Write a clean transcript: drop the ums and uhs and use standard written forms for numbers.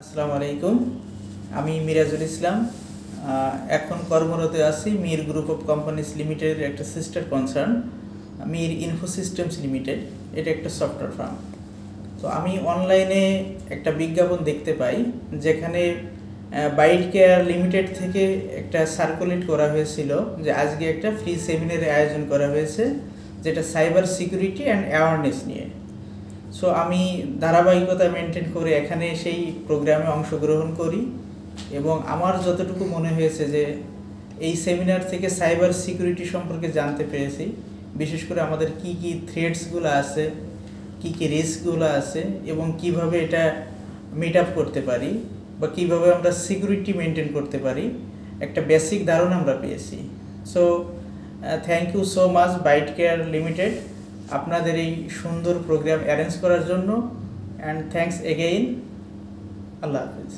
আসসালামু আলাইকুম। আমি মিরাজুল ইসলাম। এখন কর্মরত আছি মির গ্রুপ অফ কোম্পানিজ লিমিটেডের একটা সিস্টার কনসার্ন মির ইনফোসিস্টেমস লিমিটেড। এটা একটা সফটওয়্যার ফার্ম। তো আমি অনলাইনে একটা বিজ্ঞাপন দেখতে পাই যেখানে বাইট কেয়ার লিমিটেড থেকে একটা সার্কুলেট করা হয়েছিল যে আজকে একটা ফ্রি সেমিনারের আয়োজন করা হয়েছে যেটা সাইবার সিকিউরিটি অ্যান্ড অ্যাওয়ারনেস নিয়ে। সো আমি ধারাবাহিকতা মেনটেন করে এখানে সেই প্রোগ্রামে অংশগ্রহণ করি এবং আমার যতটুকু মনে হয়েছে যে এই সেমিনার থেকে সাইবার সিকিউরিটি সম্পর্কে জানতে পেরেছি, বিশেষ করে আমাদের কি কি থ্রেটসগুলো আছে, কি কি রিস্কগুলো আছে এবং কিভাবে এটা মিট আপ করতে পারি বা কিভাবে আমরা সিকিউরিটি মেনটেন করতে পারি, একটা বেসিক ধারণা আমরা পেয়েছি। So thank you so much byte care limited আপনাদের এই সুন্দর প্রোগ্রাম অ্যারেঞ্জ করার জন্য, অ্যান্ড থ্যাঙ্কস এগেইন। আল্লাহ হাফিজ।